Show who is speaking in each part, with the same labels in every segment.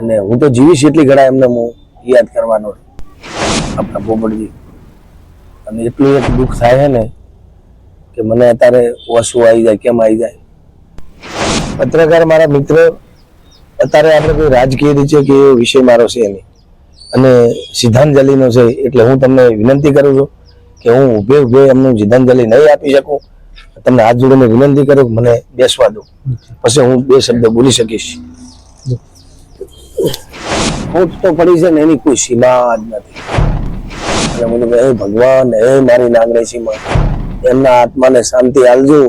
Speaker 1: અને હું તો જીવીશ એટલી ઘડા એમને હું યાદ કરવાનો આપણા પોપટજી. અને એટલું એક દુઃખ થાય છે ને કે મને અત્યારે વસુ આવી જાય, કેમ આવી જાય. પત્રકાર મારા મિત્ર, અત્યારે આપણે કોઈ રાજકીય રીતે કે વિષય મારો છે નહીં અને શ્રદ્ધાંજલિનો છે, એટલે હું તમને વિનંતી કરું છું કે હું ઉભે એમનું શ્રદ્ધાંજલિ નહીં આપી શકું. તમને હાથ જોડીને વિનંતી કરું કે મને બેસવા દો, પછી હું બે શબ્દ બોલી શકીશ. ખોટ તો પડી છે ને એની કોઈ સીમા જ નથી. અને મને હે ભગવાન, હે મારી નાગણી સીમા, એમના આત્માને શાંતિ આલજો.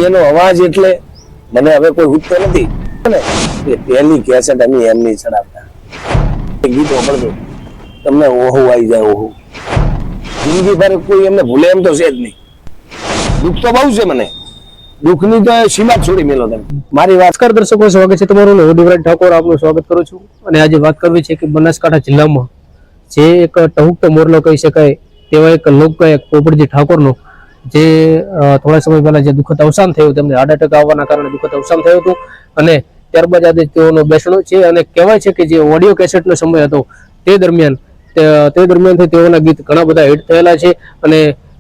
Speaker 1: એનો અવાજ એટલે મને હવે કોઈ ઉઠતો નથી ને. એ પહેલી કેસેટ અમે એમની ચડાવતા, ગીત સાંભળજો તમને ઓહો આવી જાય, ઓહો. જિંદગી ભર કોઈ એમને ભૂલે એમ તો છે જ નહીં. દુઃખ તો બહુ છે મને, દુઃખની તો સીમા છોડી મેલો તમે. મારી વાત
Speaker 2: નમસ્કાર દર્શકો, સ્વાગત છે તમારું. હું દેવરાજ ઠાકોર આપનું સ્વાગત કરું છું. અને આજે વાત કરવી છે કે બનાસકાંઠા જિલ્લામાં જે એક ટહુકતો મોરલો કહી શકાય તેવા એક લોકગાયક પોપટજી ઠાકોરનો જે થોડા સમય પહેલા જે દુઃખદ અવસાન થયું, તેમને હાર્ટ એટેક આવવાના કારણે દુઃખદ અવસાન થયું હતું. અને ત્યારબાદ આજે તેઓનો બેસણો છે. અને કહેવાય છે કે જે ઓડિયો કેસેટનો સમય હતો તે દરમિયાનથી તેઓના ગીત ઘણા બધા હિટ થયેલા છે. અને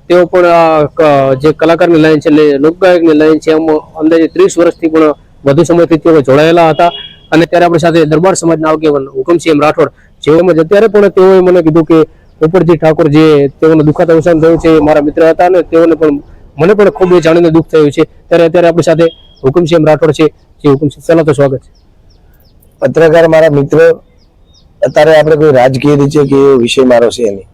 Speaker 2: તેઓ પણ જે કલાકારની લાઈન છે, લોકગાયકની લાઈન છે, એમાં અંદાજે 30 વર્ષથી પણ વધુ સમયથી તેઓ જોડાયેલા હતા. અને ત્યારે આપણી સાથે દરબાર સમાજના આગેવાન હુકમસિંહ રાઠોડ, જેઓમાં અત્યારે પણ તેઓએ મને કીધું કે પોપટજી ઠાકોર જે તેઓનું દુઃખદ અવસાન થયું છે, મારા મિત્ર હતા અને તેઓને પણ મને પણ ખૂબ એ જાણીને દુઃખ થયું છે. ત્યારે અત્યારે આપણી સાથે હુકમસિંહ રાઠોડ છે. જે હુકમસિંહ, પહેલા તો સ્વાગત છે.
Speaker 1: પત્રકાર મારા મિત્ર, અત્યારે આપણે કોઈ રાજકીય રીતે કે વિષય મારો છે નહીં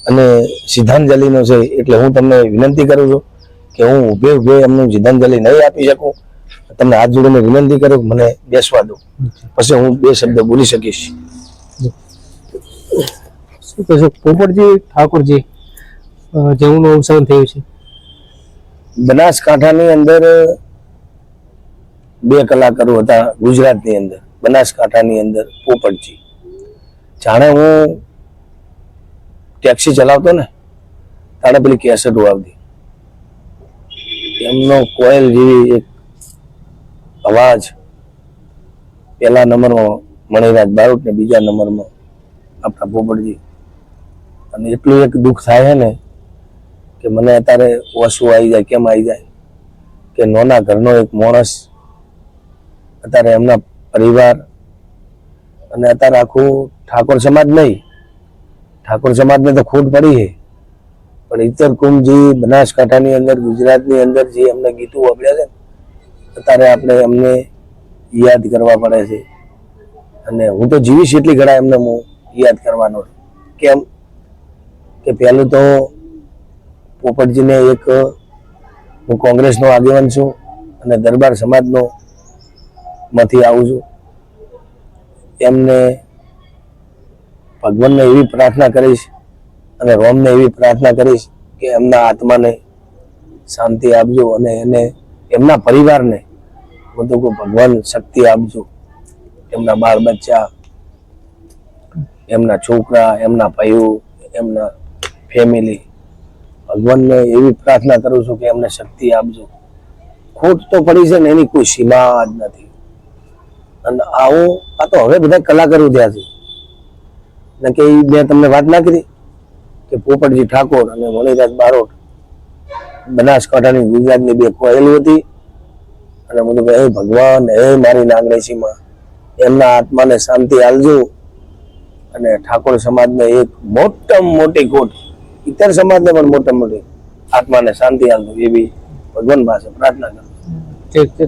Speaker 1: અને શ્રદ્ધાંજલિનો છે, એટલે હું તમને વિનંતી કરું છું કે હું ઉભે એમનું શ્રદ્ધાંજલિ નહીં આપી શકું. તમને હાથ જોડીને વિનંતી કરું કે મને બેસવા દો, પછી હું બે શબ્દ બોલી શકીશ.
Speaker 2: શું કહેશો પોપટજી ઠાકોરજી જેઓનું અવસાન થયું છે?
Speaker 1: બનાસકાંઠાની અંદર બે કલાકારો હતા ગુજરાતની અંદર. બનાસકાંઠાની અંદર પોપટજી, જાણે હું ટેક્સી ચલાવતો ને તાણે પેલી કેસેટો આવતી, એમનો કોયલ જેવી એક અવાજ. પહેલા નંબરમાં મણિરાજ બારોટ ને બીજા નંબરમાં આપણા પોપટજી. અને એટલું એક દુઃખ થાય છે ને કે મને અત્યારે વસુ આવી જાય, કેમ આવી જાય. કે નાના ઘરનો એક માણસ, અત્યારે એમના પરિવાર અને અત્યારે આખું ઠાકોર સમાજ નહીં, ઠાકોર સમાજને તો ખોટ પડી છે, પણ ઇતર કુંભજી બનાસકાંઠાની અંદર, ગુજરાતની અંદર જે એમને ગીતો વાપર્યા છે અત્યારે આપણે એમને યાદ કરવા પડે છે. અને હું તો જીવીશ એટલી ઘડા એમને હું યાદ કરવાનો. કેમ કે પહેલું તો પોપટજીને એક હું કોંગ્રેસનો આગેવાન છું અને દરબાર સમાજનો માંથી આવું છું. એમને ભગવાનને એવી પ્રાર્થના કરીશ અને રોમને એવી પ્રાર્થના કરીશ કે એમના આત્માને શાંતિ આપજો અને એને એમના પરિવારને હું તો ભગવાન શક્તિ આપજો. એમના બાળ બચ્ચા, એમના છોકરા, એમના ભાઈઓ, એમના ફેમિલી, ભગવાનને એવી પ્રાર્થના કરું છું કે એમને શક્તિ આપજો. ખોટ તો પડી છે ને એની કોઈ સીમા જ નથી. અને આ તો હવે બધા કલાકારો થયા છે ને કે મેં તમને વાત ના કરી કે પોપટજી ઠાકોર અને મણિરાજ બારોટ બનાસકાંઠાની ગુજરાતની બે કોયલ હતી. અને મને હે ભગવાન, હે મારી નાગણી સીમા, એમના આત્માને શાંતિ આલજો. અને ઠાકોર સમાજને એક મોટામાં મોટી ખોટ, ઇતર સમાજને પણ મોટામાં મોટી આત્માને શાંતિ આલજો એવી ભગવાન પાસે પ્રાર્થના કરું.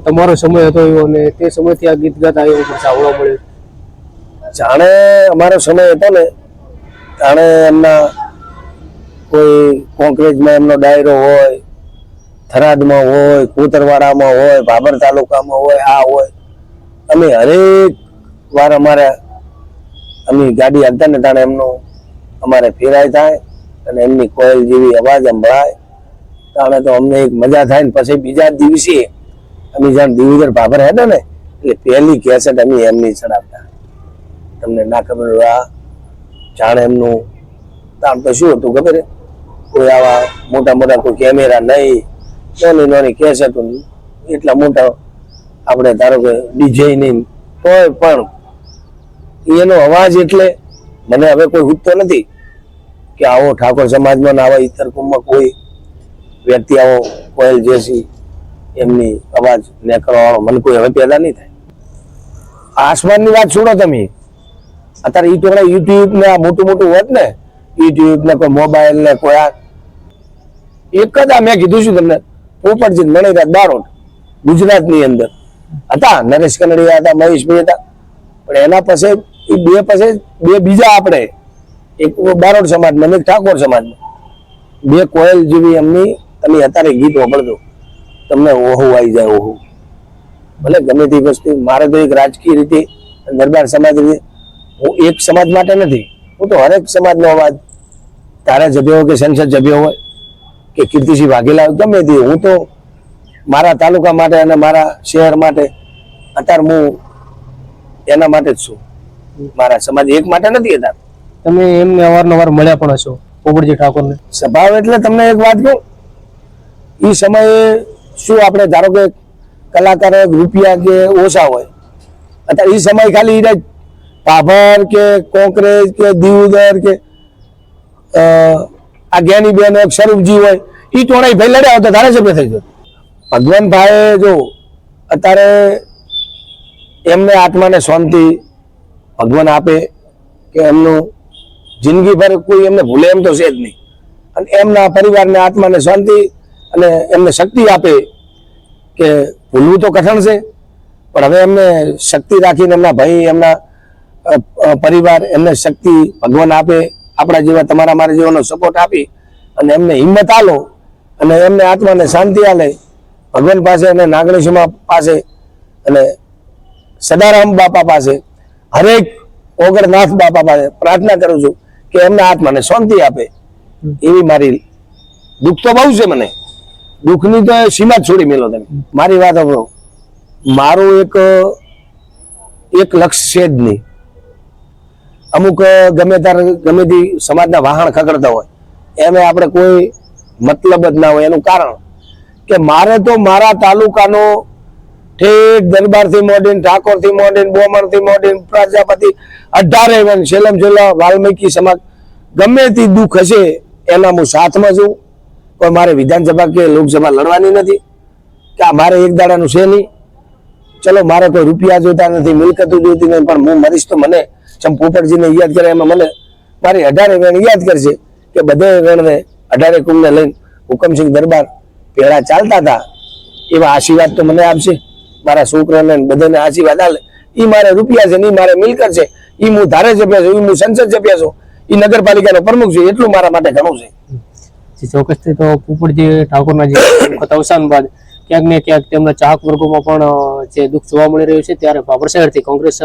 Speaker 2: તમારો સમય હતો એવો અને તે સમયથી આ ગીત ગાતા એવો સાંભળવા મળ્યો.
Speaker 1: જાણે અમારો સમય હતો ને જાણે એમના કોઈ કોંકરેજમાં એમનો ડાયરો હોય, થરાદમાં હોય, કોતરવાડામાં હોય, ભાભર તાલુકામાં હોય, આ હોય. અમે હરેક વાર અમે ગાડી હાલતા ને તાણે એમનો અમારે ફેરાય થાય અને એમની કોયલ જેવી અવાજ સંભળાય તાણે તો અમને એક મજા થાય ને પછી બીજા દિવસે અમે જ્યાં દિવીગર ભાભર હતા ને એટલે પહેલી કેસેટ અમે એમની ચડાવતા. તમને ના ખબર આ જાણે એમનું આમ તો શું હતું ખબર? કોઈ આવા મોટા કોઈ કેમેરા નહીં, નાની કેસેટો, એટલા મોટા આપણે ધારો કે ડીજે નહીં, તોય પણ એનો અવાજ એટલે મને હવે કોઈ ઉઠતો નથી કે આવો ઠાકોર સમાજમાં ને આવા ઇતર કુંભમાં કોઈ વ્યક્તિ આવો કોયલ જેસી એમની અવાજ નીકળવા વાળો મને કોઈ હવે પેદા નહીં થાય. આસમાનની વાત છોડો તમે, અત્યારે ઈ ટોળા યુટ્યુબ ને આ મોટું મોટું હોત ને, યુટ્યુબ ને કોઈ મોબાઈલ ને કોઈ આ એક જ આ મેં કીધું છું તમને, પોપટજી મણિરાજ બારોટ ગુજરાતની અંદર હતા, નરેશ કનડિયા હતા, મહેશભાઈ હતા, પણ એના પછી બે બીજા આપણે, એક બારોટ સમાજમાં એક ઠાકોર સમાજમાં, બે કોયલ જેવી એમની તમે અત્યારે ગીત વાપરજો તમને ઓહો આવી જાય. ઓહો ભલે ગમે તે વસ્તુ, મારે તો એક રાજકીય રીતે દરબાર સમાજ રીતે હું એક સમાજ માટે નથી, હું તો હરેક સમાજનો અવાજ, તારા જબ્યો હોય કે સંસદ જબ્યો હોય કે કીર્તિસિંહ વાઘેલા હોય, ગમે તે, હું તો મારા તાલુકા માટે અને મારા શહેર માટે અત્યારે હું એના માટે જ છું, મારા સમાજ એક માટે નથી. અત્યારે
Speaker 2: તમે એમને અવારનવાર મળ્યા પણ હશો પોપટજી ઠાકોરને?
Speaker 1: સ્વભાવ એટલે તમને એક વાત કહું, એ સમયે શું આપણે ધારો કે કલાકાર રૂપિયા કે ઓછા હોય, અત્યારે એ સમય ખાલી પાભર કે કોંકરેજ કે દીવદર કે આ જ્ઞાની બેન એક સ્વરૂપજી હોય, એ ટોળાઈ ભાઈ લડ્યા હોય તો ધારાસભ્ય થઈ ગયો. ભગવાન ભાઈ જો અત્યારે એમને આત્માને શાંતિ ભગવાન આપે કે એમનું જિંદગીભર કોઈ એમને ભૂલે એમ તો છે જ નહીં, અને એમના પરિવારને આત્માને શાંતિ અને એમને શક્તિ આપે કે ભૂલવું તો કઠણ છે, પણ હવે એમને શક્તિ રાખીને એમના ભાઈ એમના પરિવાર એમને શક્તિ ભગવાન આપે, આપણા જેવા તમારા મારા જેવાનો સપોર્ટ આપી અને એમને હિંમત આલો અને એમને આત્માને શાંતિ આલે ભગવાન પાસે અને નાગણેશમા પાસે અને સદારામ બાપા પાસે, હરેક ઓગણનાથ બાપા પાસે પ્રાર્થના કરું છું કે એમના આત્માને શાંતિ આપે. એવી મારી, દુઃખ તો બહુ છે મને, દુઃખની તો સીમા જ છોડી મેલો તમે. મારી વાત સાંભળો, મારું એક લક્ષ્ય છે જ નહીં. અમુક ગમે ત્યારે ગમે તે સમાજના વાહણ ખકડતા હોય એમે આપણે કોઈ મતલબ જ ના હોય. એનું કારણ કે મારે તો મારા તાલુકાનો ઠેઠ દરબારથી મોડીને, ઠાકોરથી મોડીને, બોમણથી મોડીને, પ્રજાપતિ 18 વન છેલ્લામ છેલ્લા વાલ્મીકી સમાજ ગમે તે દુઃખ હશે એના હું સાથમાં છું. પણ મારે વિધાનસભા કે લોકસભા લડવાની નથી કે આ મારે એક દાડાનું છે નહીં. ચલો મારે કોઈ રૂપિયા જોતા નથી, મિલકતો જોતી નહીં, પણ હું મરીશ તો મને પોપટજીને યાદ કરે એમાં મને મારી 18 વેણ યાદ કરશે કે બધે વેણને 18 કુંભને લઈને હુકમસિંહ દરબાર પેલા ચાલતા હતા, એવા આશીર્વાદ તો મને આપશે. મારા છોકરાને બધાને આશીર્વાદ આલે. એ મારે રૂપિયા છે ને મારે મિલકત છે, એ હું ધારાસભ્ય છું, એ હું સંસદ સભ્ય છું, એ નગરપાલિકાનો પ્રમુખ છું, એટલું મારા માટે ઘણું છે.
Speaker 2: ચોક્કસથી તો પોપટજી ઠાકોરના જે વખત અવસાન બાદ ક્યાંક ને ક્યાંક તેમના ચાહક વર્ગોમાં પણ જે દુઃખ જોવા મળી રહ્યું છે, ત્યારે ભાભર શહેરથી કોંગ્રેસ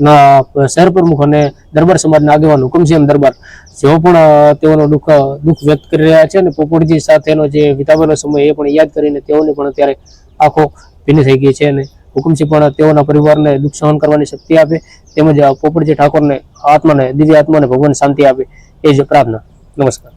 Speaker 2: ના શહેર પ્રમુખ અને દરબાર સમાજના આગેવાન હુકમસિંહ દરબાર જેઓ પણ તેઓનો દુઃખ વ્યક્ત કરી રહ્યા છે અને પોપટજી સાથેનો જે વિતાવેલો સમય એ પણ યાદ કરીને તેઓને પણ અત્યારે આંખો ભીની થઈ ગઈ છે અને હુકમસિંહ પણ તેઓના પરિવારને દુઃખ સહન કરવાની શક્તિ આપે, તેમજ પોપટજી ઠાકોરને આત્માને, દિવ્ય આત્માને ભગવાન શાંતિ આપે, એ જ પ્રાર્થના. નમસ્કાર.